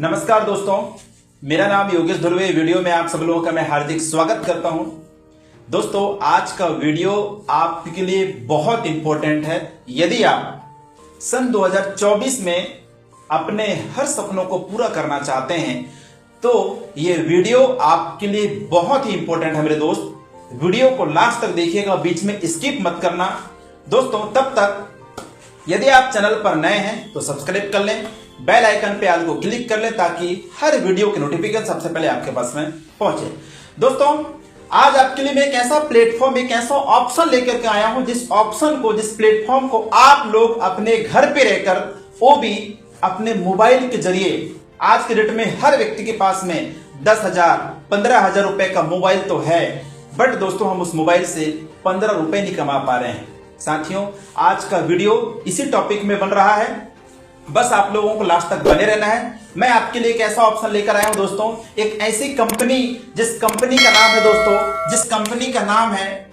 नमस्कार दोस्तों, मेरा नाम योगेश धुर्वे। वीडियो में आप सब लोगों का मैं हार्दिक स्वागत करता हूं। दोस्तों, आज का वीडियो आपके लिए बहुत इंपॉर्टेंट है। यदि आप सन 2024 में अपने हर सपनों को पूरा करना चाहते हैं तो ये वीडियो आपके लिए बहुत ही इंपॉर्टेंट है। मेरे दोस्त, वीडियो को लास्ट तक देखिएगा, बीच में स्किप मत करना। दोस्तों, तब तक यदि आप चैनल पर नए हैं तो सब्सक्राइब कर लें, बेल आइकन पे आल को क्लिक कर लें ताकि हर वीडियो की नोटिफिकेशन सबसे पहले आपके पास में पहुंचे। दोस्तों, आज आपके लिए मैं एक ऐसा प्लेटफॉर्म, एक ऐसा ऑप्शन लेकर के आया हूं जिस ऑप्शन को, जिस प्लेटफॉर्म को आप लोग अपने घर पे रहकर, वो भी अपने मोबाइल के जरिए, आज के डेट में हर व्यक्ति के पास में 10,000 15,000 रुपए का मोबाइल तो है, बट दोस्तों हम उस मोबाइल से 15 रुपए नहीं कमा पा रहे हैं। साथियों, आज का वीडियो इसी टॉपिक में बन रहा है, बस आप लोगों को लास्ट तक बने रहना है। मैं आपके लिए एक ऐसा ऑप्शन लेकर आया हूं दोस्तों, एक ऐसी कंपनी जिस कंपनी का नाम है दोस्तों, जिस कंपनी का नाम है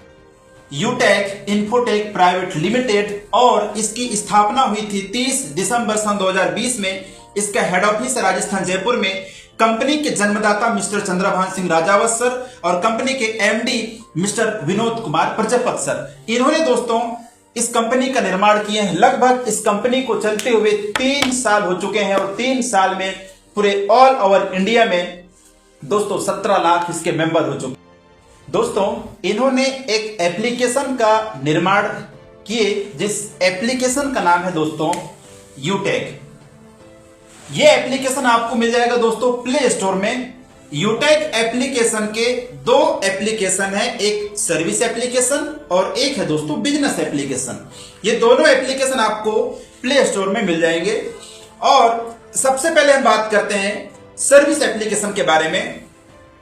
यूटेक इन्फोटेक प्राइवेट लिमिटेड, और इसकी स्थापना हुई थी 30 दिसंबर सन 2020 में। इसका हेड ऑफिस है राजस्थान जयपुर में। कंपनी के जन्मदाता मिस्टर चंद्रभान सिंह राजावत सर और कंपनी के MD mister Vinod Kumar Prajapat sir, इन्होंने दोस्तों इस कंपनी का निर्माण किए हैं। लगभग इस कंपनी को चलते हुए 3 साल हो चुके हैं और 3 साल में पूरे ऑल ओवर इंडिया में दोस्तों 17 लाख इसके मेंबर हो चुके। दोस्तों, इन्होंने एक एप्लीकेशन का निर्माण किए जिस एप्लीकेशन का नाम है दोस्तों यूटेक। ये एप्लीकेशन आपको मिल जाएगा दोस्तों प्ले स्टोर में। यूटेक एप्लीकेशन के 2 एप्लीकेशन है, एक सर्विस एप्लीकेशन और एक है दोस्तों बिजनेस एप्लीकेशन। ये दोनों एप्लीकेशन आपको प्ले स्टोर में मिल जाएंगे। और सबसे पहले हम बात करते हैं सर्विस एप्लीकेशन के बारे में।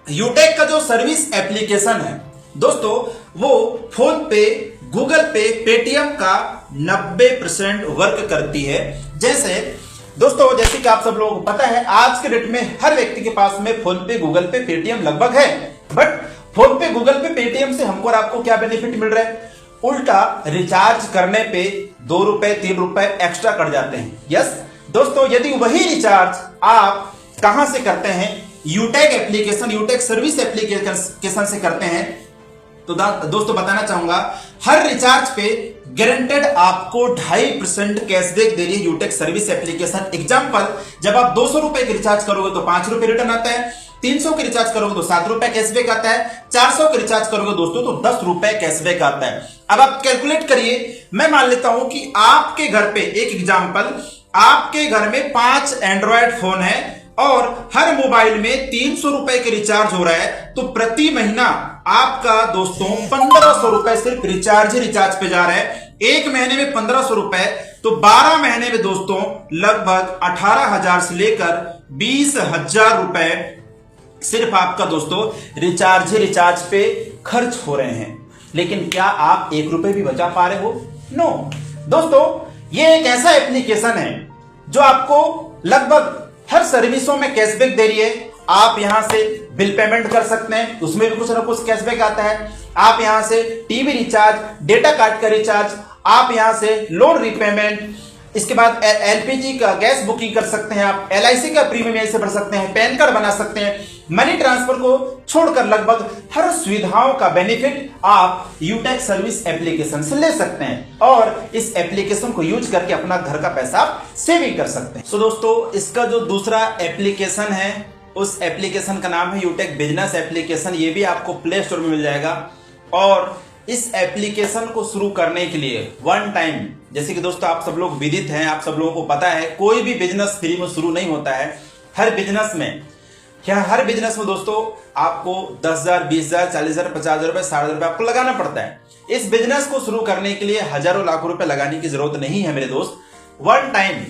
यूटेक का जो सर्विस एप्लीकेशन है दोस्तों, वो फोन पे, गूगल पे, पेटीएम का 90% वर्क करती है। जैसे कि आप सब लोगों को पता है, आज के डेट में हर व्यक्ति के पास में फोन पे, गूगल पे, पेटीएम लगभग है। बट फोन पे, गूगल पे, पेटीएम से हमको और आपको क्या बेनिफिट मिल रहा है? उल्टा रिचार्ज करने पे 2 रुपए 3 रुपए एक्स्ट्रा कट जाते हैं। यस दोस्तों, यदि वही रिचार्ज आप कहां से करते हैं? यूटेक एप्लीकेशन, यूटेक सर्विस एप्लीकेशन से करते हैं तो दोस्तों बताना चाहूंगा, हर रिचार्ज पे गारंटेड आपको 2.5% कैशबैक दे रही है यूटेक सर्विस एप्लीकेशन। एग्जांपल, जब आप 200 रुपए के रिचार्ज करोगे तो 5 रुपए रिटर्न आता है, 300 के रिचार्ज करोगे तो 7 रुपए कैशबैक आता है, 400 के रिचार्ज करोगे दोस्तों तो 10 रुपए कैशबैक आता है। अब आप कैलकुलेट करिए, मैं मान लेता हूं कि आपके घर पे, एक एग्जांपल, आपके घर में 5 एंड्रॉयड फोन है और हर मोबाइल में 300 रुपए के रिचार्ज हो रहा है, तो प्रति महीना आपका दोस्तों 1500 रुपए सिर्फ रिचार्ज पे जा रहा है। एक महीने में 1500 रुपए, तो 12 महीने में दोस्तों लगभग 18,000 से लेकर 20,000 रुपए सिर्फ आपका दोस्तों रिचार्ज पे खर्च हो रहे हैं। लेकिन क्या आप 1 रुपए भी बचा पा रहे हो? नो दोस्तों, ये एक ऐसा एप्लीकेशन है जो आपको लगभग हर सर्विसों में कैशबैक दे रही है। आप यहां से बिल पेमेंट कर सकते हैं, उसमें भी कुछ ना कुछ कैशबैक आता है। आप यहां से टीवी रिचार्ज, डेटा कार्ड का रिचार्ज, आप यहां से लोन रीपेमेंट, इसके बाद एलपीजी का गैस बुकिंग कर सकते हैं, आप एलआईसी का प्रीमियम यहीं से भर सकते हैं, पैन कार्ड बना सकते हैं। मनी ट्रांसफर को छोड़कर लगभग हर सुविधाओं का बेनिफिट आप यूटेक सर्विस एप्लीकेशन से ले सकते हैं और इस एप्लीकेशन को यूज करके अपना घर का पैसा आप सेविंग कर सकते हैं। दोस्तों, इसका जो दूसरा एप्लीकेशन है उस एप्लीकेशन का नाम है यूटेक बिजनेस एप्लीकेशन। ये भी आपको प्ले स्टोर में मिल जाएगा। और इस एप्लीकेशन को शुरू करने के लिए वन टाइम, जैसे कि दोस्तों आप सब लोग विदित हैं, आप सब लोगों को पता है, कोई भी बिजनेस फ्री में शुरू नहीं होता है। हर बिजनेस में दोस्तों आपको 10,000 20,000 40,000 50,000 रुपए 60,000 रुपए आपको लगाना पड़ता है। इस बिजनेस को शुरू करने के लिए हजारों लाखों रुपए लगाने की जरूरत नहीं है मेरे दोस्त। वन टाइम,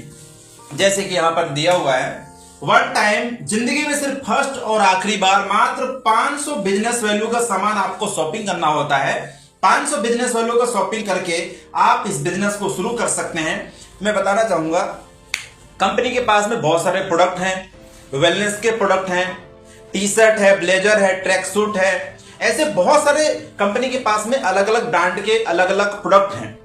जैसे कि यहां पर दिया हुआ है, वन टाइम जिंदगी में सिर्फ फर्स्ट और आखिरी बार मात्र 500 बिजनेस वैल्यू का सामान आपको शॉपिंग करना होता है। 500 बिजनेस वैल्यू का शॉपिंग करके आप इस बिजनेस को शुरू कर सकते हैं। मैं बताना चाहूंगा, कंपनी के पास में बहुत सारे प्रोडक्ट हैं, वेलनेस के प्रोडक्ट हैं, टी शर्ट है, ब्लेजर है, ट्रैक सूट है, ऐसे बहुत सारे कंपनी के पास में अलग अलग ब्रांड के अलग अलग प्रोडक्ट हैं।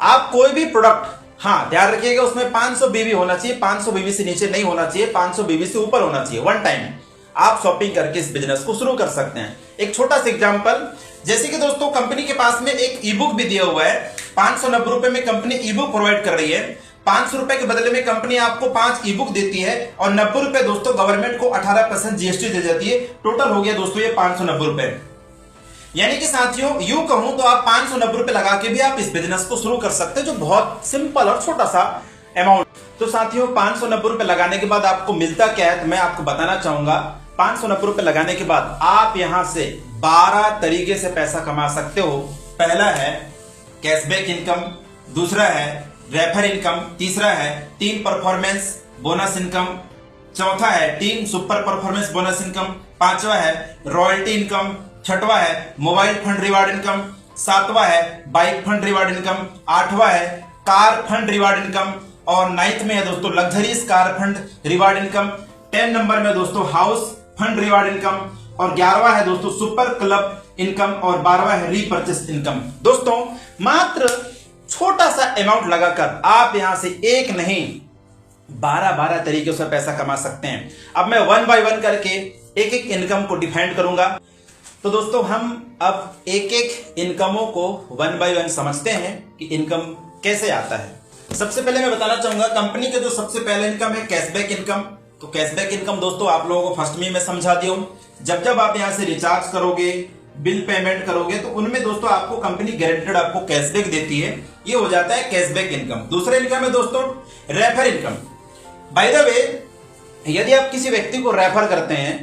आप कोई भी प्रोडक्ट हाँ ध्यान रखिएगा, उसमें 500 बीवी होना चाहिए, 500 बीवी से नीचे नहीं होना चाहिए, 500 बीवी से ऊपर होना चाहिए। वन टाइम आप शॉपिंग करके इस बिजनेस को शुरू कर सकते हैं। एक छोटा सा एग्जांपल, जैसे कि दोस्तों कंपनी के पास में एक ई बुक भी दिया हुआ है, 590 रुपए में कंपनी ई बुक प्रोवाइड कर रही है। 500 रुपए के बदले में कंपनी आपको 5 ई बुक देती है और 90 रुपए दोस्तों गवर्नमेंट को 18% जीएसटी दे जाती है। टोटल हो गया दोस्तों ये 590 रुपए। यानी कि साथियों यूं कहूं तो आप 590 रुपए लगा के भी आप इस बिजनेस को शुरू कर सकते हैं, जो बहुत सिंपल और छोटा सा अमाउंट। तो साथियों 590 रुपए लगाने के बाद आपको मिलता क्या है, तो मैं आपको बताना चाहूंगा। 590 रुपए लगाने के बाद आप यहां से 12 तरीके से पैसा कमा सकते हो। पहला है कैशबैक इनकम, दूसरा है रेफर इनकम, तीसरा है टीम परफॉर्मेंस बोनस इनकम, चौथा है team super performance bonus income, पांचवा है रॉयल्टी इनकम, छठवा है मोबाइल फंड रिवार्ड इनकम, सातवां है बाइक फंड रिवार्ड इनकम, आठवां है कार फंड रिवार्ड इनकम, और 9th में है दोस्तों luxuries car fund reward income, 10 number में दोस्तों हाउस फंड रिवार्ड इनकम, और 11वां है दोस्तों सुपर क्लब इनकम, और 12वां है रीपर्चेस इनकम। दोस्तों मात्र छोटा सा अमाउंट लगाकर आप यहां से एक नहीं 12 तरीके से पैसा कमा सकते हैं। अब मैं वन बाय वन करके एक एक इनकम को डिफाइन करूंगा। तो दोस्तों हम अब एक एक इनकमों को वन बाय वन समझते हैं कि इनकम कैसे आता है। सबसे पहले मैं बताना चाहूंगा कंपनी का जो सबसे पहले इनकम है कैशबैक इनकम। तो कैशबैक इनकम दोस्तों आप लोगों को फर्स्ट में समझा दिया हूं। जब आप यहां से रिचार्ज करोगे, बिल पेमेंट करोगे, तो उनमें दोस्तों आपको कंपनी गारंटेड आपको कैशबैक देती है। ये हो जाता है कैशबैक इनकम। दूसरा इनकम है दोस्तों refer income. By the way यदि आप किसी व्यक्ति को रेफर करते हैं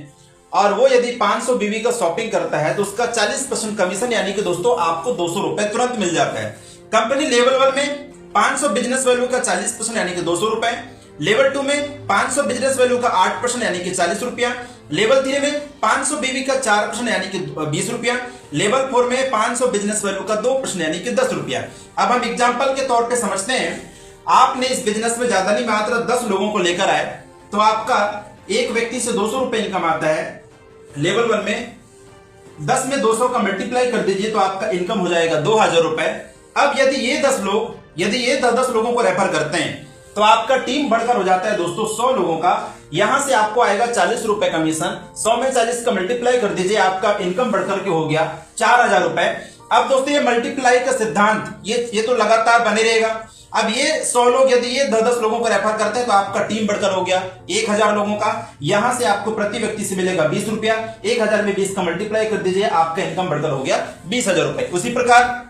और वो यदि 500 बीवी का शॉपिंग करता है तो उसका 40% कमीशन यानी कि दोस्तों आपको 200 रुपए तुरंत मिल जाता है। कंपनी लेवल 1 में 500 बिजनेस वैल्यू का 40% यानी कि 200 रुपए, लेवल 2 में 500 बिजनेस वैल्यू का 8% यानी कि 40 रुपया, लेवल 3 में 500 बीवी का 4% यानी कि 20 रुपया, लेवल 4 में 500 बिजनेस वैल्यू का 2% यानी कि 10 रुपया। अब हम एग्जांपल के तौर पे समझते हैं, आपने इस बिजनेस में ज्यादा नहीं मात्र 10 लोगों को लेकर आए तो आपका एक व्यक्ति से 200 रुपए इनकम आता है। लेवल 1 में 10 में 200 का मल्टीप्लाई कर दीजिए तो आपका इनकम हो जाएगा 2000 रुपए। अब यदि ये 10 लोगों को रेफर करते हैं तो आपका टीम बढ़कर हो जाता है दोस्तों 100 लोगों का। यहां से आपको आएगा 40 रुपए कमीशन। 100 में 40 का मल्टीप्लाई कर दीजिए, आपका इनकम बढ़कर के हो गया 4000 रुपए। अब दोस्तों ये मल्टीप्लाई का सिद्धांत ये तो लगातार बने रहेगा। अब ये 100 लोग यदि ये 10 लोगों को रेफर करते हैं तो आपका टीम बढ़कर हो गया 1000 लोगों का। यहां से आपको प्रति व्यक्ति से मिलेगा 20 रुपया। 1000 में 20 का मल्टीप्लाई कर दीजिए, आपका इनकम बढ़कर हो गया 20,000 रुपए। उसी प्रकार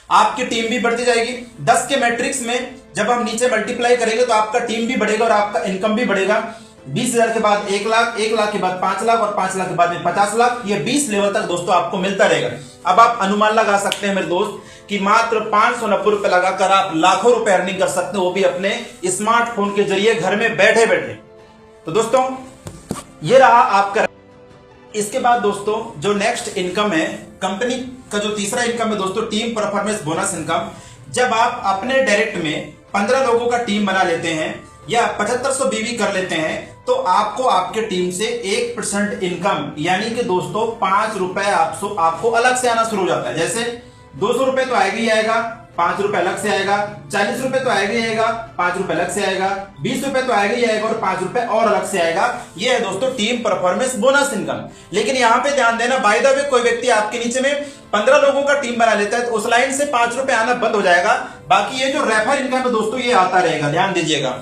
आपकी टीम भी बढ़ती जाएगी। 10 के मैट्रिक्स में जब हम नीचे मल्टीप्लाई करेंगे तो आपका टीम भी बढ़ेगा और आपका इनकम भी बढ़ेगा। 20,000 के बाद 1 लाख, 1 लाख के बाद 5 लाख और 5 लाख के बाद में 50 लाख। ये 20 लेवल तक दोस्तों आपको मिलता रहेगा। अब आप अनुमान लगा सकते हैं मेरे दोस्त कि मात्र 590 रुपए लगाकर आप लाखों रुपए अर्निंग कर सकते हो, वो भी अपने स्मार्टफोन के जरिए घर में बैठे बैठे। तो दोस्तों ये रहा आपका। इसके बाद दोस्तों जो नेक्स्ट इनकम है कंपनी का, जो तीसरा इनकम है दोस्तों टीम परफॉर्मेंस बोनस इनकम। जब आप अपने डायरेक्ट में 15 लोगों का टीम बना लेते हैं या 7500 बीवी कर लेते हैं तो आपको आपके टीम से 1% इनकम यानी कि दोस्तों 5 रुपए आपको अलग से आना शुरू हो जाता है। जैसे 200 रुपए तो आएगा ही आएगा, 5 रुपए अलग से आएगा, 40 रुपए तो आएगा ही आएगा, 5 रुपए अलग से आएगा, 20 रुपए तो आएगा ही आएगा और 5 रुपए और अलग से आएगा। ये है दोस्तों टीम परफॉर्मेंस बोनस इनकम। लेकिन यहां पे ध्यान देना, बाय द वे कोई व्यक्ति आपके नीचे में 15 लोगों का टीम बना लेता है तो उस लाइन से 5 रुपए आना बंद हो जाएगा। बाकी ये जो रेफर इनकम है दोस्तों ये आता रहेगा, ध्यान दीजिएगा।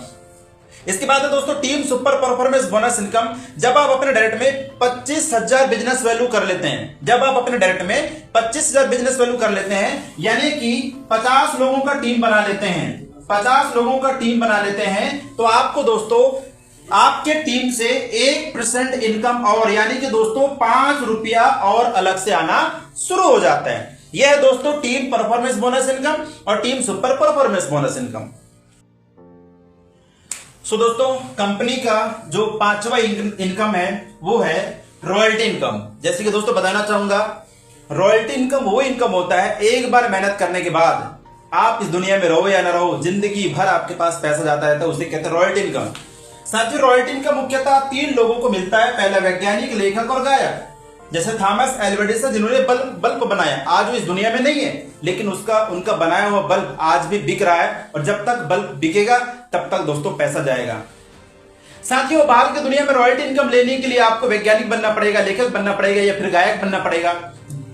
इसके बाद है दोस्तों team super performance bonus income. जब आप अपने डायरेक्ट में 25,000 बिजनेस वैल्यू कर लेते हैं, जब आप अपने डायरेक्ट में 25,000 बिजनेस वैल्यू कर लेते हैं यानी कि 50 लोगों का टीम बना लेते हैं, 50 लोगों का टीम बना लेते हैं तो आपको दोस्तों आपके टीम से 1% इनकम और यानी कि दोस्तों 5 रुपया और अलग से आना शुरू हो जाता है। यह है दोस्तों टीम परफॉर्मेंस बोनस इनकम और team super performance bonus income. So दोस्तों कंपनी का जो 5वां इनकम है वो है रॉयल्टी इनकम। जैसे कि दोस्तों बताना चाहूंगा, रॉयल्टी इनकम वो इनकम होता है एक बार मेहनत करने के बाद आप इस दुनिया में रहो या ना रहो, जिंदगी भर आपके पास पैसा जाता रहता है, उसे कहते हैं रॉयल्टी इनकम। साथियों रॉयल्टी इनकम मुख्यतः 3 लोगों को मिलता है, पहला वैज्ञानिक, लेखक और गायक। जैसे थॉमस एल्वा एडिसन जिन्होंने बल्ब बनाया, आज वो इस दुनिया में नहीं है, लेकिन उनका बनाया हुआ बल्ब आज भी बिक रहा है। और जब तक बल्ब बिकेगा तब तक दोस्तों पैसा जाएगा। साथियों, बाहर की दुनिया में रॉयल्टी इनकम लेने के लिए आपको वैज्ञानिक बनना पड़ेगा, लेखक बनना पड़ेगा या फिर गायक बनना पड़ेगा,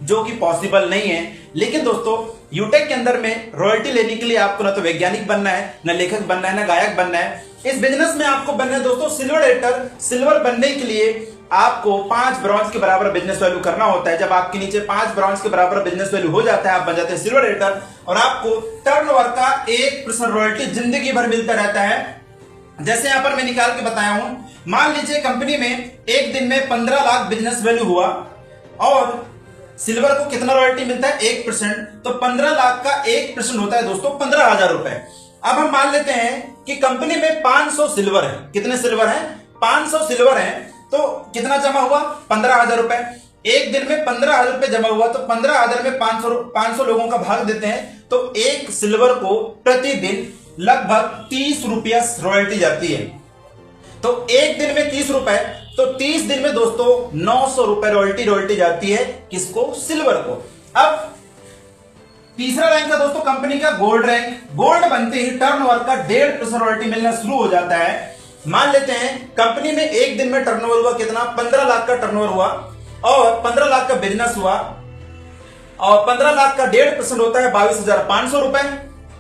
जो कि पॉसिबल नहीं है। लेकिन दोस्तों, यूटेक के अंदर में रॉयल्टी लेने के लिए आपको ना तो वैज्ञानिक बनना है, ना लेखक बनना है, ना गायक बनना है। इस बिजनेस में आपको बनना है दोस्तों सिल्वर एडिटर। सिल्वर बनने के लिए आपको 5 ब्रॉन्ज के बराबर बिजनेस वैल्यू करना होता है। जब आपके नीचे 5 ब्रॉन्ज के बराबर बिजनेस वैल्यू हो जाता है, आप बन जाते हैं सिल्वर एडिटर और आपको टर्नओवर का 1% रॉयल्टी जिंदगी भर मिलता रहता है। जैसे यहां पर मैं निकाल के बताया हूं, मान लीजिए कंपनी में एक दिन में 15 लाख बिजनेस वैल्यू हुआ और सिल्वर को कितना रॉयल्टी मिलता है? 1%। तो 15 लाख का 1% होता है दोस्तों 15,000 रुपए। अब हम मान लेते हैं कि कंपनी में 500 सिल्वर है। कितने सिल्वर है? 500 सिल्वर है। तो कितना जमा हुआ? 15,000 रुपए। एक दिन में 15,000 रुपए जमा हुआ, तो 15,000 में 500 लोगों का भाग देते हैं, तो एक सिल्वर को प्रतिदिन लगभग 30 रुपया रॉयल्टी जाती है। तो एक दिन में 30 रुपए, तो 30 दिन में दोस्तों 900 रुपए रॉयल्टी जाती है। किसको? सिल्वर को। अब तीसरा रैंक है दोस्तों कंपनी का गोल्ड रैंक। गोल्ड बनते ही टर्नओवर का 1.5% रॉयल्टी मिलना शुरू हो जाता है। मान लेते हैं कंपनी में एक दिन में टर्नओवर हुआ कितना? 15 लाख का टर्नओवर हुआ और 15 लाख का बिजनेस हुआ और 15 लाख का 1.5% होता है 22,500 रुपए।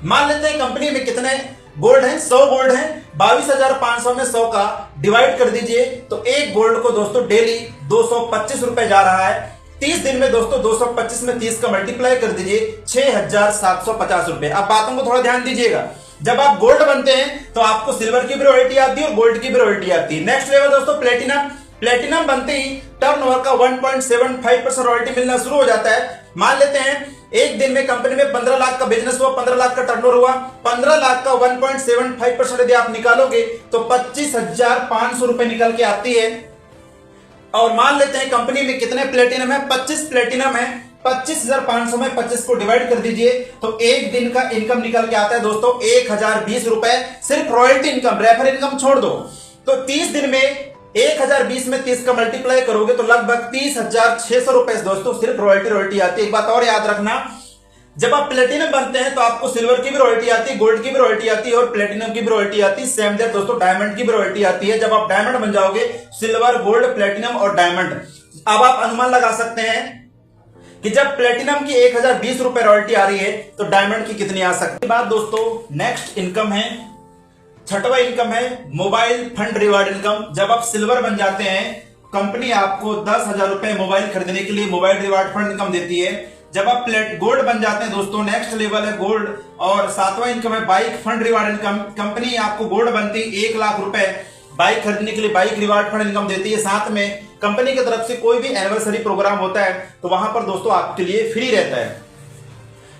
मान लेते हैं कंपनी में कितने गोल्ड हैं? 100 गोल्ड हैं। 22,500 में 100 का डिवाइड कर दीजिए, तो एक गोल्ड को दोस्तों डेली 225 रुपए जा रहा है। 30 दिन में दोस्तों 225 में 30 का मल्टीप्लाई कर दीजिए, 6,750 रुपए। अब बातों को थोड़ा ध्यान दीजिएगा। जब आप गोल्ड बनते हैं तो आपको सिल्वर की भी रॉयल्टी आती है और गोल्ड की भी रॉयल्टी आती है। नेक्स्ट लेवल दोस्तों प्लेटिनम। प्लेटिनम बनते ही टर्नओवर का 1.75% रॉयल्टी मिलना शुरू हो जाता है। मान लेते हैं एक दिन में कंपनी में 15 लाख का बिजनेस हुआ, 15 लाख का टर्नओवर हुआ, 15 लाख का 1.75% यदि आप निकालोगे तो 25,500 रुपए निकल के आती है। और मान लेते हैं कंपनी में कितने प्लेटिनम है? 25 प्लेटिनम है। 25,500 में 25 को डिवाइड कर दीजिए, तो एक दिन का इनकम निकल के आता है दोस्तों 1,020 रुपए। सिर्फ रॉयल्टी इनकम, रेफर इनकम छोड़ दो। तो 30 दिन में 1,020 में 30 का मल्टीप्लाई करोगे तो लगभग 30,600 रुपए दोस्तों सिर्फ रॉयल्टी आती है। एक बात और याद रखना, जब आप प्लेटिनम बनते हैं तो आपको सिल्वर की भी रॉयल्टी आती है, गोल्ड की भी रॉयल्टी आती है और प्लेटिनम की भी रॉयल्टी आती है। सेम देयर दोस्तों डायमंड की भी रॉयल्टी आती है। जब आप डायमंड बन जाओगे, सिल्वर, गोल्ड, प्लेटिनम और डायमंड, अब आप अनुमान लगा सकते हैं कि जब प्लेटिनम की 1,020 रुपए रॉयल्टी आ रही है तो डायमंड की कितनी आ सकती है। बात दोस्तों नेक्स्ट इनकम है, छठवां इनकम है मोबाइल फंड रिवार्ड इनकम। जब आप सिल्वर बन जाते हैं, कंपनी आपको 10,000 रुपए मोबाइल खरीदने के लिए मोबाइल रिवार्ड फंड इनकम देती है। जब आप गोल्ड बन जाते हैं दोस्तों, नेक्स्ट लेवल है गोल्ड और 7वां इनकम है bike fund reward income. Company आपको गोल्ड बनती 1 लाख रुपए बाइक खरीदने के लिए बाइक रिवार्ड फंड इनकम देती है। साथ में कंपनी की तरफ से कोई भी एनिवर्सरी प्रोग्राम होता है तो वहां पर दोस्तों आपके लिए फ्री रहता है।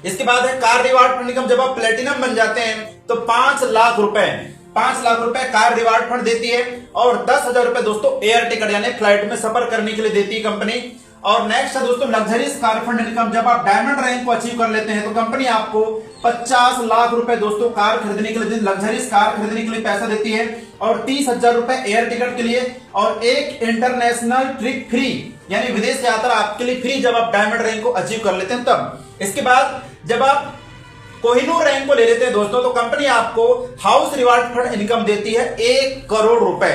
इसके बाद है कार रिवार्ड फंड इनकम। जब आप प्लेटिनम बन जाते हैं तो 5 लाख रुपए कार रिवार्ड फंड देती है और 10,000 रुपए दोस्तों एयर टिकट यानी फ्लाइट में सफर करने के लिए देती है कंपनी। और नेक्स्ट है दोस्तों लग्जरीज कार फंड इनकम। जब आप डायमंड रैंक को अचीव कर लेते हैं तो कंपनी आपको 50 लाख रुपए दोस्तों कार खरीदने के लिए, लग्जरीज कार खरीदने के लिए पैसा देती है और 30,000 रुपए एयर टिकट के लिए और एक इंटरनेशनल ट्रिप फ्री यानी विदेश यात्रा आपके लिए फ्री जब आप डायमंड रैंक को अचीव कर लेते हैं तब। इसके बाद जब आप कोहिनूर रैंक को ले लेते हैं दोस्तों तो कंपनी आपको हाउस रिवार्ड फंड इनकम देती है 1 करोड़ रुपए।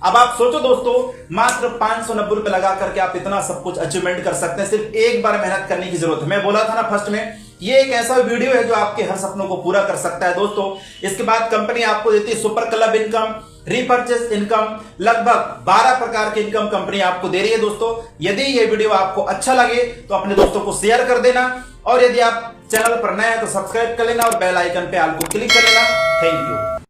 अब आप सोचो दोस्तों, मात्र 590 रुपए लगा करके आप इतना सब कुछ अचीवमेंट कर सकते हैं। सिर्फ एक बार मेहनत करने की जरूरत है। मैं बोला था ना फर्स्ट में, ये एक ऐसा वीडियो है जो आपके हर सपनों को पूरा कर सकता है दोस्तों। इसके बाद कंपनी आपको देती है super club income, repurchase income, लगभग 12 प्रकार की इनकम कंपनी आपको दे रही है दोस्तों। यदि ये वीडियो आपको अच्छा लगे तो अपने दोस्तों को शेयर कर देना और यदि आप चैनल पर नए हैं तो सब्सक्राइब कर लेना और बेल आइकन पे ऑल को क्लिक कर लेना। Thank you.